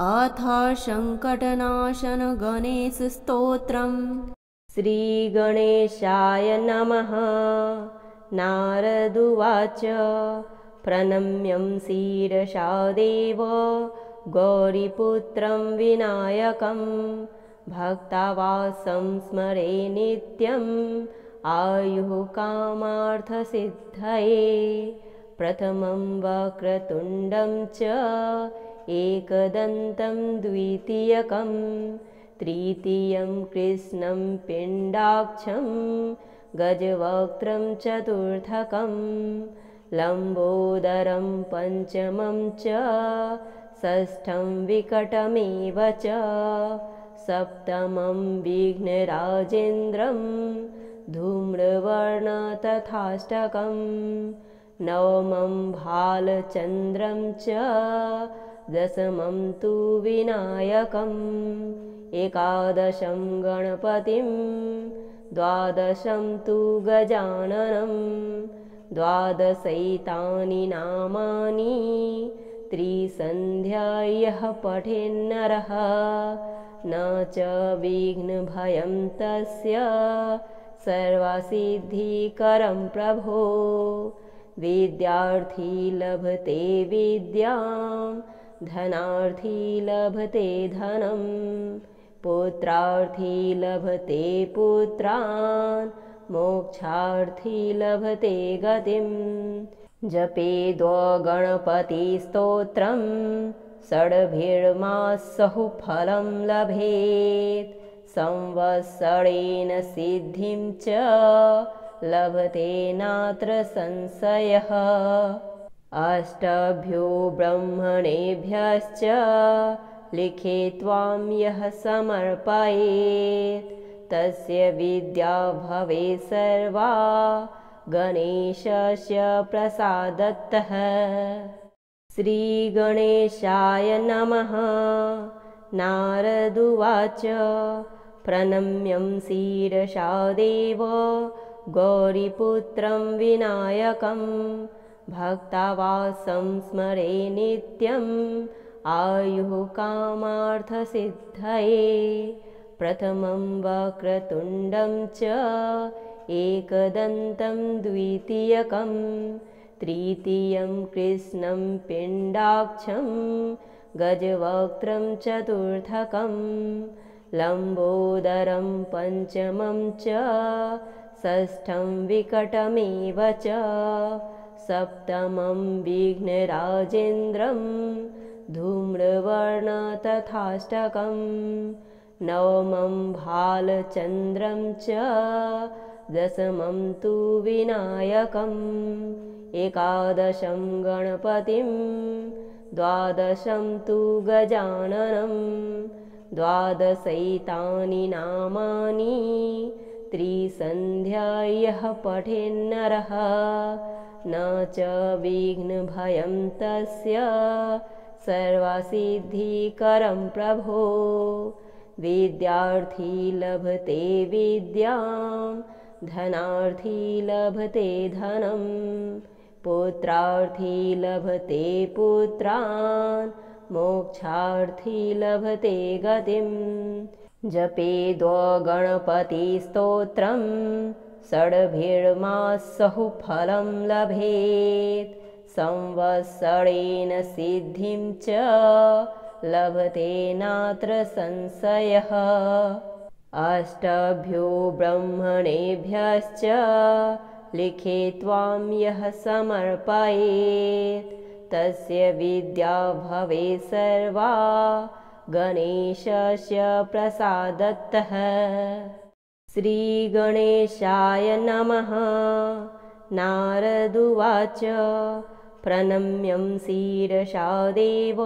अथ सङ्कटनाशन गणेशस्तोत्रम्। श्रीगणेशाय नमः। नारदुवाच प्रणम्यं शिरसा देव गौरीपुत्रं विनायकं भक्तावासं स्मरे नित्यम् आयुः कामार्थसिद्धये। प्रथमं वक्रतुण्डं च एकदन्तं द्वितीयकं तृतीयं कृष्णं पिण्डाक्षं गजवक्त्रं चतुर्थकं लम्बोदरं पञ्चमं च षष्ठं विकटमेव च सप्तमं विघ्नराजेन्द्रं धूम्रवर्ण तथाष्टकं नवमं भालचन्द्रं च दशमं तु विनायकम् एकादशं गणपतिं द्वादशं तु गजाननं द्वादशैतानि नामानि त्रिसन्ध्या यः पठेन्नरः न च विघ्नभयं तस्य सर्वसिद्धिकरं प्रभो। विद्यार्थी लभते विद्यां धनार्थी लभते धनं पुत्रार्थी लभते पुत्रान् मोक्षार्थी लभते गतिं। जपेद् गणपतिस्तोत्रं षड्भिर्मासः फलं लभेत् संवत्सरेण सिद्धिं च लभते नात्र संशयः। अष्टभ्यो ब्रह्मणेभ्यश्च लिखित्वां यः समर्पयेत् तस्य विद्या भवेत् सर्वा गणेशस्य प्रसादतः। श्रीगणेशाय नमः। नारदुवाच प्रणम्यं शिरसा देव गौरीपुत्रं विनायकं भक्तावासं स्मरे नित्यम् आयुः कामार्थसिद्धये। प्रथमं वक्रतुण्डं च एकदन्तं द्वितीयकं तृतीयं कृष्णं पिण्डाक्षं गजवक्त्रं चतुर्थकं लम्बोदरं पञ्चमं च षष्ठं विकटमेव च सप्तमं विघ्नराजेन्द्रं धूम्रवर्ण तथाष्टकं नवमं भालचन्द्रं च दशमं तु विनायकम् एकादशं गणपतिं द्वादशं तु गजाननं द्वादशैतानि नामानि त्रिसन्ध्या यः पठेन्नरः न च विघ्नभयं तस्य सर्वसिद्धिकरं प्रभो। विद्यार्थी लभते विद्यां धनार्थी लभते धनं पुत्रार्थी लभते पुत्रान् मोक्षार्थी लभते गतिं। जपेद् गणपतिस्तोत्रं षड्भिर्मासः फलं लभेत् संवत्सरेण सिद्धिं च लभते नात्र संशयः। अष्टभ्यो ब्रह्मणेभ्यश्च लिखित्वां यः समर्पयेत् तस्य विद्या भवेत् सर्वा गणेशस्य प्रसादतः। श्रीगणेशाय नमः। नारदुवाच प्रणम्यं शिरसा देव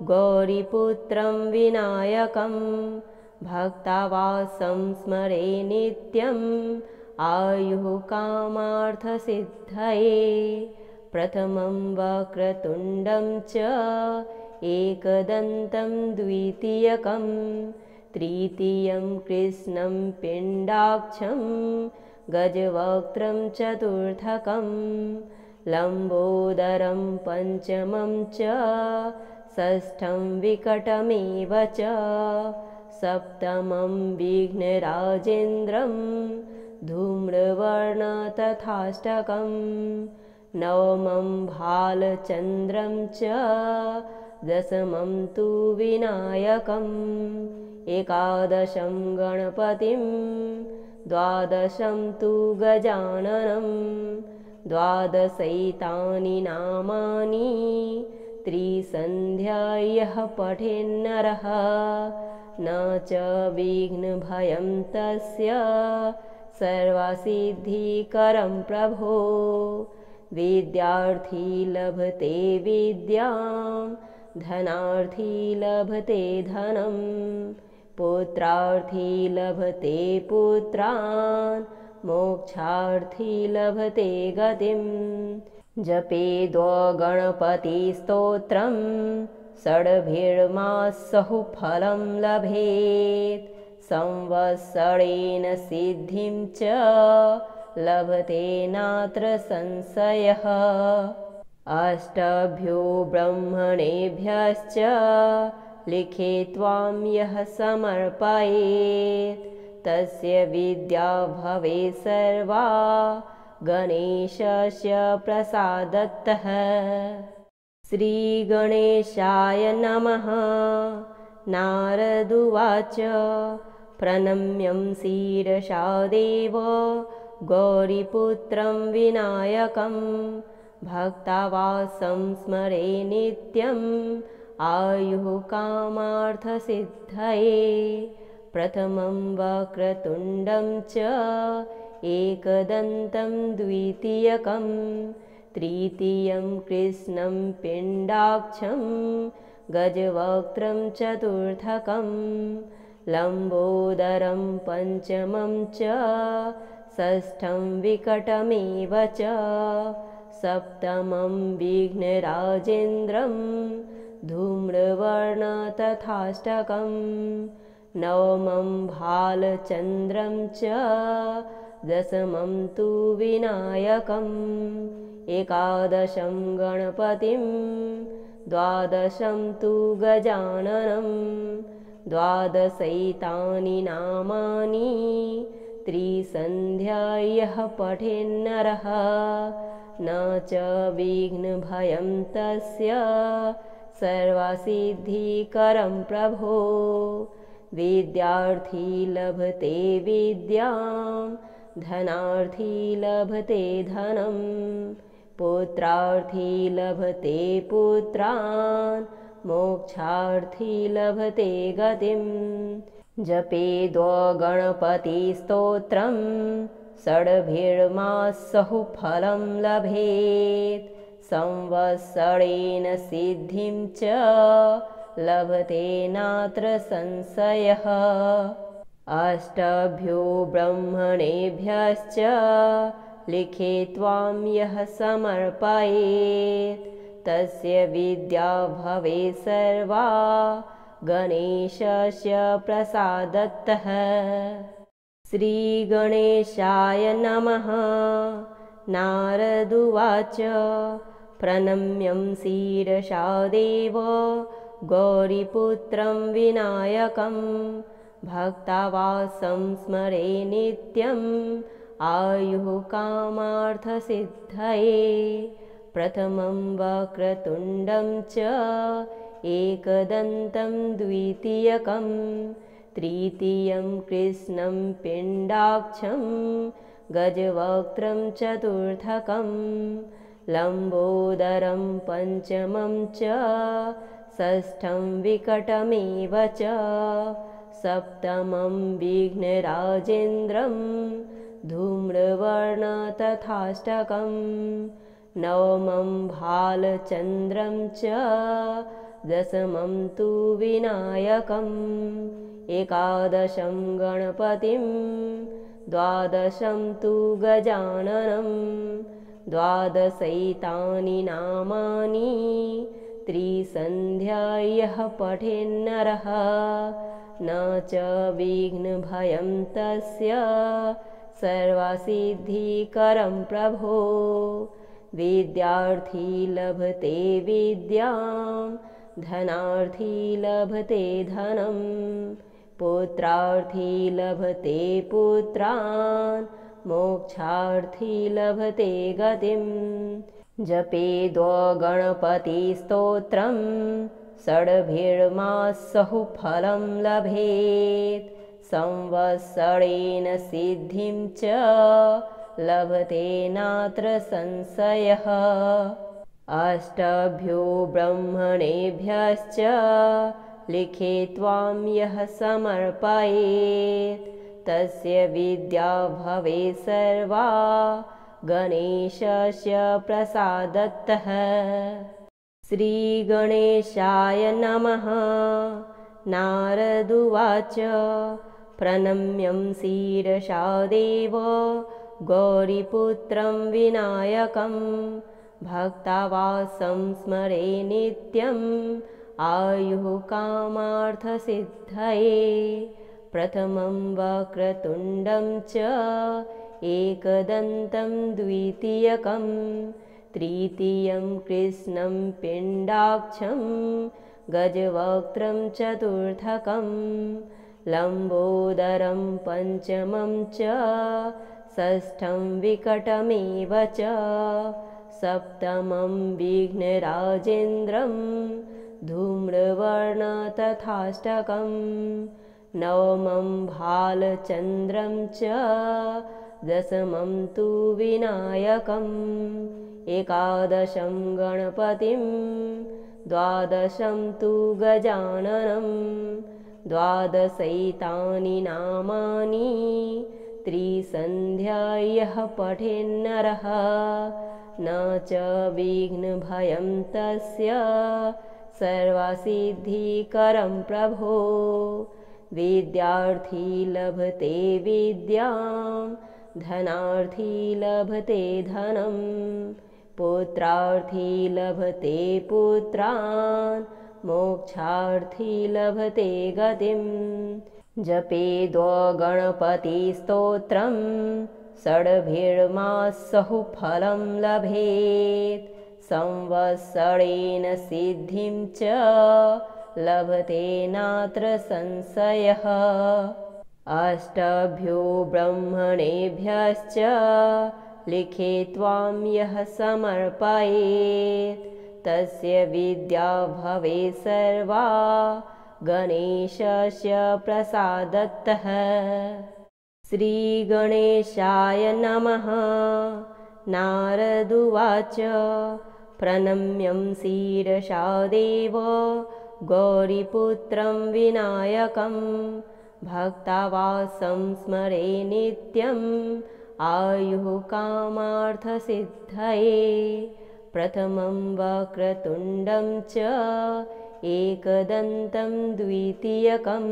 गौरीपुत्रं विनायकं भक्तावासं स्मरे नित्यम् आयुः कामार्थसिद्धये। प्रथमं वक्रतुण्डं च एकदन्तं द्वितीयकं तृतीयं कृष्णं पिण्डाक्षं गजवक्त्रं चतुर्थकं लम्बोदरं पञ्चमं च षष्ठं विकटमेव च सप्तमं विघ्नराजेन्द्रं धूम्रवर्ण तथाष्टकं नवमं भालचन्द्रं च दशमं तु विनायकम् एकादशं गणपतिं द्वादशं तु गजाननं द्वादशैतानि नामानि त्रिसन्ध्या यः पठेन्नरः न च विघ्नभयं तस्य सर्वसिद्धिकरं प्रभो विद्यार्थी लभते विद्यां धनार्थी लभते धनं पुत्रार्थी लभते पुत्रान् मोक्षार्थी लभते गतिं जपेद् गणपतिस्तोत्रं षड्भिर्मासः फलं लभेत् संवत्सरेण सिद्धिं च लभते नात्र संशयः अष्टभ्यो ब्रह्मणेभ्यश्च लिखित्वां यः समर्पयेत् तस्य विद्या भवेत् सर्वा गणेशस्य प्रसादतः श्रीगणेशाय नमः। नारद उवाच प्रणम्यं शिरसा देव गौरीपुत्रं विनायकं भक्तावासं स्मरे नित्यम् आयुः कामार्थसिद्धये प्रथमं वक्रतुण्डं च एकदन्तं द्वितीयकं तृतीयं कृष्णं पिण्डाक्षं गजवक्त्रं चतुर्थकं लम्बोदरं पञ्चमं च षष्ठं विकटमेव च सप्तमं विघ्नराजेन्द्रं धूम्रवर्ण तथाष्टकं नवमं भालचन्द्रं च दशमं तु विनायकम् एकादशं गणपतिं द्वादशं तु गजाननं द्वादशैतानि नामानि त्रिसन्ध्या यः पठेन्नरः न च विघ्नभयं तस्य सर्वसिद्धिकरं प्रभो विद्यार्थी लभते विद्यां धनार्थी लभते धनं पुत्रार्थी लभते पुत्रान् मोक्षार्थी लभते गतिं जपेद् गणपतिस्तोत्रं षड्भिर्मासः फलं लभेत् संवत्सरेण सिद्धिं च लभते नात्र संशयः अष्टभ्यो ब्रह्मणेभ्यश्च लिखित्वां यः समर्पयेत् तस्य विद्या भवेत् सर्वा गणेशस्य प्रसादतः श्रीगणेशाय नमः। नारद उवाच प्रणम्यं शिरसा देव गौरीपुत्रं विनायकं भक्तावासं स्मरे नित्यम् आयुः कामार्थसिद्धये प्रथमं वक्रतुण्डं च एकदन्तं द्वितीयकं तृतीयं कृष्णं पिण्डाक्षं गजवक्त्रं चतुर्थकं लम्बोदरं पञ्चमं च षष्ठं विकटमेव च सप्तमं विघ्नराजेन्द्रं धूम्रवर्ण तथाष्टकं नवमं भालचन्द्रं च दशमं तु विनायकम् एकादशं गणपतिं द्वादशं तु गजाननं द्वादशैतानि नामानि त्रिसन्ध्या यः पठेन्नरः न च विघ्नभयं तस्य सर्वसिद्धिकरं प्रभो विद्यार्थी लभते विद्यां धनार्थी लभते धनं पुत्रार्थी लभते पुत्रान् मोक्षार्थी लभते गतिम् जपेद्गणपतिस्तोत्रं षड्भिर्मासहु फलं लभेत् संवत्सरेण सिद्धिं च लभते नात्र संशयः अष्टभ्यो ब्रह्मणेभ्यश्च लिखित्वां यः समर्पयेत् तस्य विद्या भवेत् सर्वा गणेशस्य प्रसादतः। श्रीगणेशाय नमः। नारद उवाच प्रणम्यं शिरसा देव गौरीपुत्रं विनायकं भक्तावासं स्मरे नित्यम् आयुः कामार्थसिद्धये प्रथमं वक्रतुण्डं च एकदन्तं द्वितीयकं तृतीयं कृष्णं पिण्डाक्षं गजवक्त्रं चतुर्थकं लम्बोदरं पञ्चमं च षष्ठं विकटमेव च सप्तमं विघ्नराजेन्द्रं धूम्रवर्ण तथाष्टकं नवमं भालचन्द्रं च दशमं तु विनायकम् एकादशं गणपतिं द्वादशं तु गजाननं द्वादशैतानि नामानि त्रिसन्ध्या यः पठेन्नरः न च विघ्नभयं तस्य सर्वसिद्धिकरं प्रभो विद्यार्थी लभते विद्यां धनार्थी लभते धनं पुत्रार्थी लभते पुत्रान् मोक्षार्थी लभते गतिम् जपेद्गणपतिस्तोत्रं षड्भिर्मासहु फलं लभेत् संवत्सरेण सिद्धिं च लभते नात्र संशयः अष्टभ्यो ब्रह्मणेभ्यश्च लिखित्वां यः समर्पयेत् तस्य विद्या भवेत् सर्वा गणेशस्य प्रसादतः। श्रीगणेशाय नमः। नारद उवाच प्रणम्यं शिरसा देव गौरीपुत्रं विनायकं भक्तावासं स्मरे नित्यम् आयुः कामार्थसिद्धये प्रथमं वक्रतुण्डं च एकदन्तं द्वितीयकं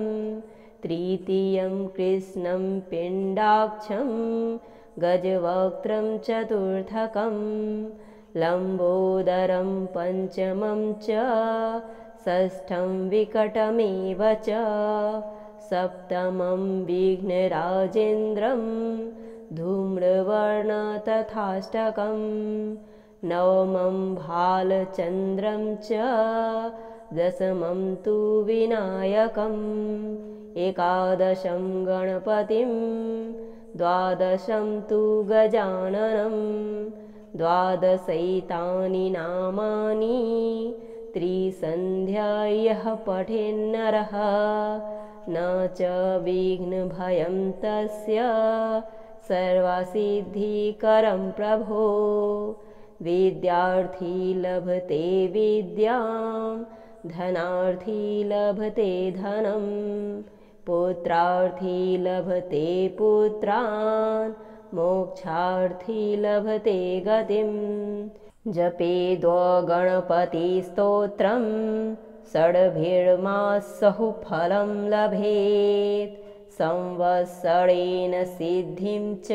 तृतीयं कृष्णं पिण्डाक्षं गजवक्त्रं चतुर्थकं लम्बोदरं पञ्चमं च षष्ठं विकटमेव च सप्तमं विघ्नराजेन्द्रं धूम्रवर्ण तथाष्टकं नवमं भालचन्द्रं च दशमं तु विनायकम् एकादशं गणपतिं द्वादशं तु गजाननं द्वादशैतानि नामानि त्रिसन्ध्या यः पठेन्नरः न च विघ्नभयं तस्य सर्वसिद्धिकरं प्रभो विद्यार्थी लभते विद्यां धनार्थी लभते धनं पुत्रार्थी लभते पुत्रान् मोक्षार्थी लभते गतिम् जपेद्गणपतिस्तोत्रं षड्भिर्मासहु फलं लभेत् संवत्सरेण सिद्धिं च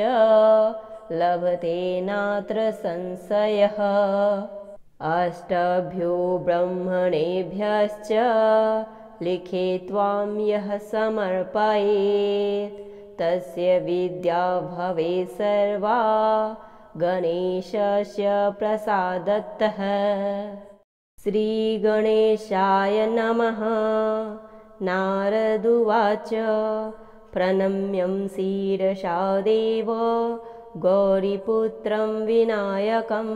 लभते नात्र संशयः अष्टभ्यो ब्रह्मणेभ्यश्च लिखित्वां यः समर्पयेत् तस्य विद्या भवेत् सर्वा गणेशस्य प्रसादतः। श्रीगणेशाय नमः। नारदुवाच प्रणम्यं शिरसा देव गौरीपुत्रं विनायकं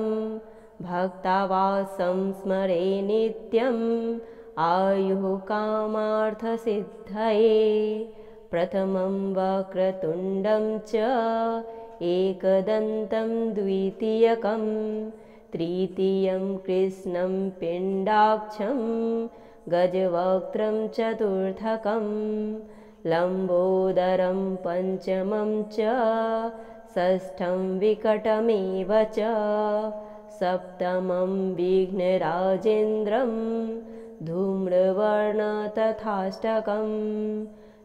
भक्तावासं स्मरे नित्यम् आयुः कामार्थसिद्धये। प्रथमं वक्रतुण्डं च एकदन्तं द्वितीयकं तृतीयं कृष्णं पिण्डाक्षं गजवक्त्रं चतुर्थकं लम्बोदरं पञ्चमं च षष्ठं विकटमेव च सप्तमं विघ्नराजेन्द्रं धूम्रवर्ण तथाष्टकं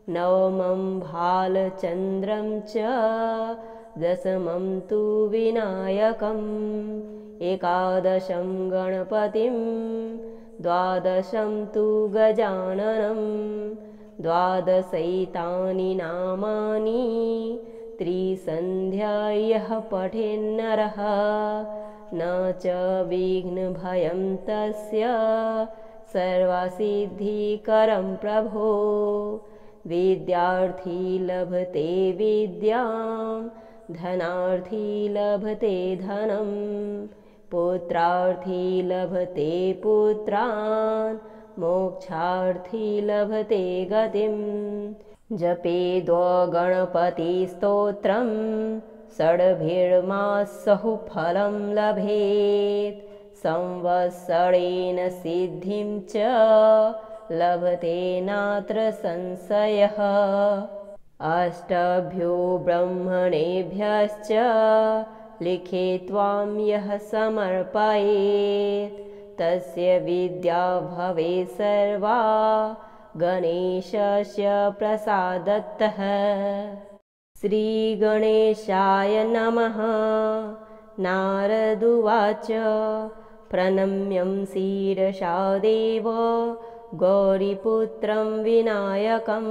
नवमं भालचन्द्रं च दशमं तु विनायकम् एकादशं गणपतिं द्वादशं तु गजाननं द्वादशैतानि नामानि त्रिसन्ध्या यः पठेन्नरः न च विघ्नभयं तस्य सर्वसिद्धिकरं प्रभो। विद्यार्थी लभते विद्यां धनार्थी लभते धनं पुत्रार्थी लभते पुत्रान् मोक्षार्थी लभते गतिम्। जपेद्गणपतिस्तोत्रं षड्भिर्मासः फलं लभेत् संवत्सरेण सिद्धिं च लभते नात्र संशयः। अष्टभ्यो ब्रह्मणेभ्यश्च लिखित्वां यः समर्पयेत् तस्य विद्या भवेत् सर्वा गणेशस्य प्रसादतः। श्रीगणेशाय नमः। नारदुवाच प्रणम्यं शिरसा देव गौरीपुत्रं विनायकं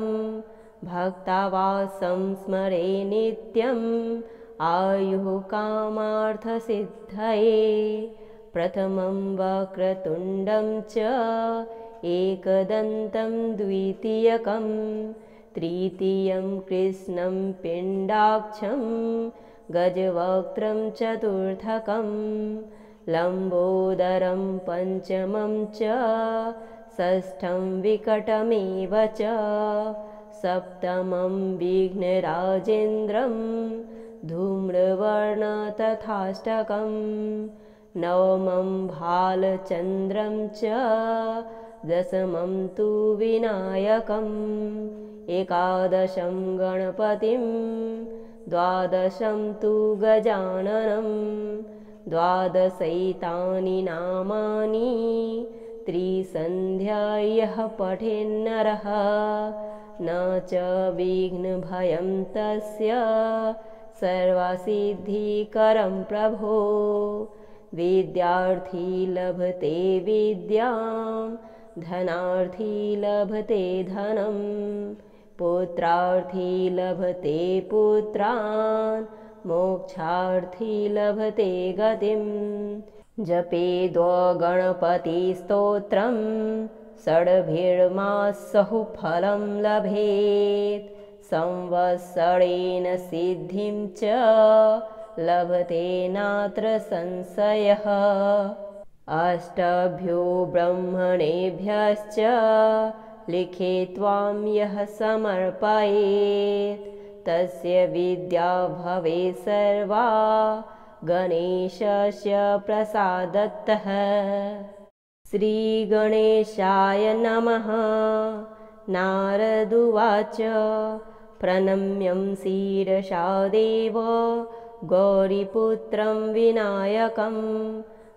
भक्तावासं स्मरे नित्यम् आयुः कामार्थसिद्धये। प्रथमं वक्रतुण्डं च एकदन्तं द्वितीयकं तृतीयं कृष्णं पिण्डाक्षं गजवक्त्रं चतुर्थकं लम्बोदरं पञ्चमं च षष्ठं विकटमेव च सप्तमं विघ्नराजेन्द्रं धूम्रवर्ण तथाष्टकं नवमं भालचन्द्रं च दशमं तु विनायकम् एकादशं गणपतिं द्वादशं तु गजाननं द्वादशैतानि नामानि त्रिसन्ध्या यः पठेन्नरः न च विघ्नभयं तस्य सर्वसिद्धिकरं प्रभो। विद्यार्थी लभते विद्यां धनार्थी लभते धनं पुत्रार्थी लभते पुत्रान् मोक्षार्थी लभते गतिम्। जपेद्गणपतिस्तोत्रं षड्भिर्मासः फलं लभेत् संवत्सरेण सिद्धिं च लभते नात्र संशयः। अष्टभ्यो ब्रह्मणेभ्यश्च लिखित्वां यः समर्पयेत् तस्य विद्या भवेत् सर्वा गणेशस्य प्रसादतः। श्रीगणेशाय नमः। नारदुवाच प्रणम्यं शिरसा देव गौरीपुत्रं विनायकं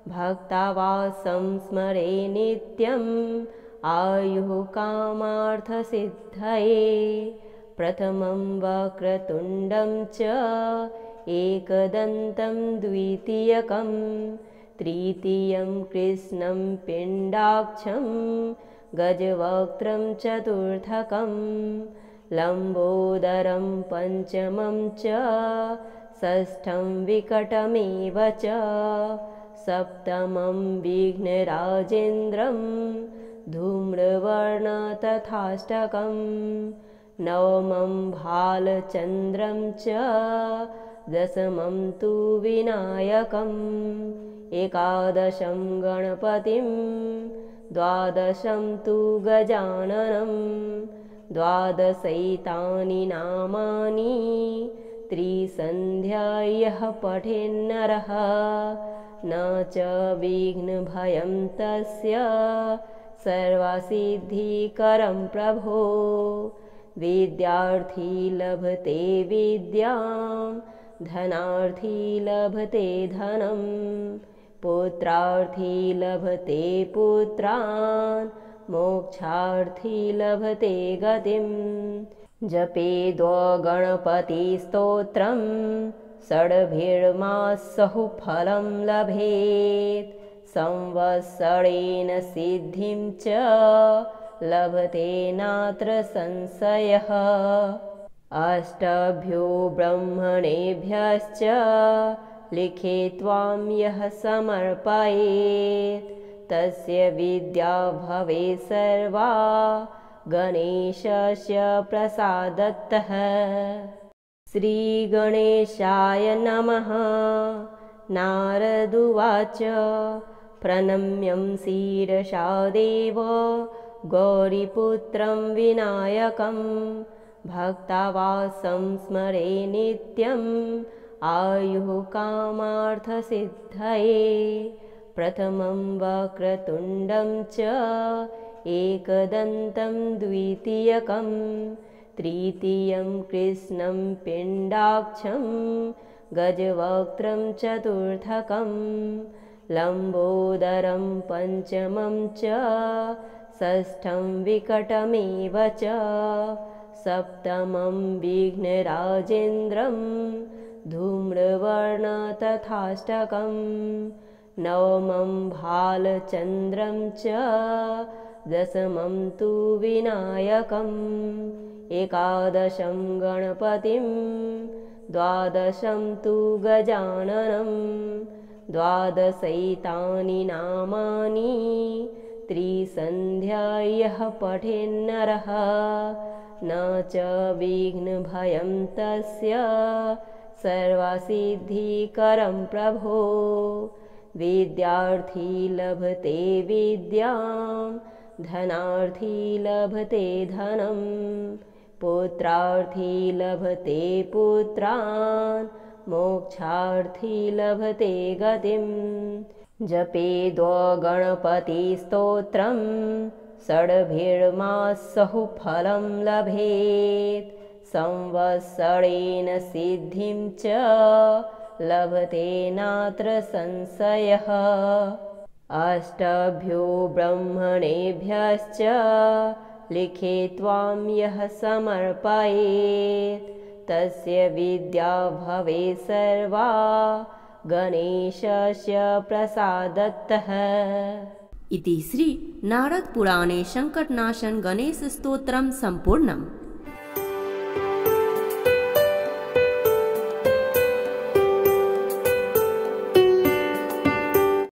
भक्तावासं स्मरे नित्यम् आयुः कामार्थसिद्धये। प्रथमं वक्रतुण्डं च एकदन्तं द्वितीयकं तृतीयं कृष्णं पिण्डाक्षं गजवक्त्रं चतुर्थकं लम्बोदरं पञ्चमं च षष्ठं विकटमेव च सप्तमं विघ्नराजेन्द्रं धूम्रवर्ण तथाष्टकं नवमं भालचन्द्रं च दशमं तु विनायकम् एकादशं गणपतिं द्वादशं तु गजाननं द्वादशैतानि नामानि त्रिसन्ध्यायः पठेन्नरः न च विघ्नभयं तस्य सर्वसिद्धिकरं प्रभो विद्यार्थी लभते विद्यां धनार्थी लभते धनं पुत्रार्थी लभते पुत्रान् मोक्षार्थी लभते गतिम् जपेद् गणपतिस्तोत्रं षड्भिर्मासः फलं लभेत् संवत्सरेण सिद्धिं च लभते नात्र संशयः अष्टभ्यो ब्रह्मणेभ्यश्च लिखित्वां यः समर्पयेत् तस्य विद्या भवेत् सर्वा गणेशस्य प्रसादतः श्रीगणेशाय नमः। नारद उवाच प्रणम्यं शिरसा देव गौरीपुत्रं विनायकं भक्तावासं स्मरे नित्यम् आयुः कामार्थसिद्धये प्रथमं वक्रतुण्डं च एकदन्तं द्वितीयकं तृतीयं कृष्णं पिण्डाक्षं गजवक्त्रं चतुर्थकं लम्बोदरं पञ्चमं च षष्ठं विकटमेव च सप्तमं विघ्नराजेन्द्रं धूम्रवर्ण तथाष्टकं नवमं भालचन्द्रं च दशमं तु विनायकम् एकादशं गणपतिं द्वादशं तु गजाननं द्वादशैतानि नामानि त्रिसन्ध्यायः पठेन्नरः न च विघ्नभयं तस्य सर्वसिद्धिकरं प्रभो विद्यार्थी लभते विद्यां धनार्थी लभते धनं पुत्रार्थी लभते पुत्रान् मोक्षार्थी लभते गतिम् जपेद् गणपतिस्तोत्रं षड्भिर्मासः फलं लभेत् संवत्सरेण सिद्धिं च लभते नात्र संशयः अष्टभ्यो ब्रह्मणेभ्यश्च लिखित्वां यः समर्पयेत् तस्य विद्या भवेत् सर्वा गणेशस्य प्रसादतः। इति श्री नारद पुराणे संकटनाशन गणेश स्तोत्रम संपूर्णम्।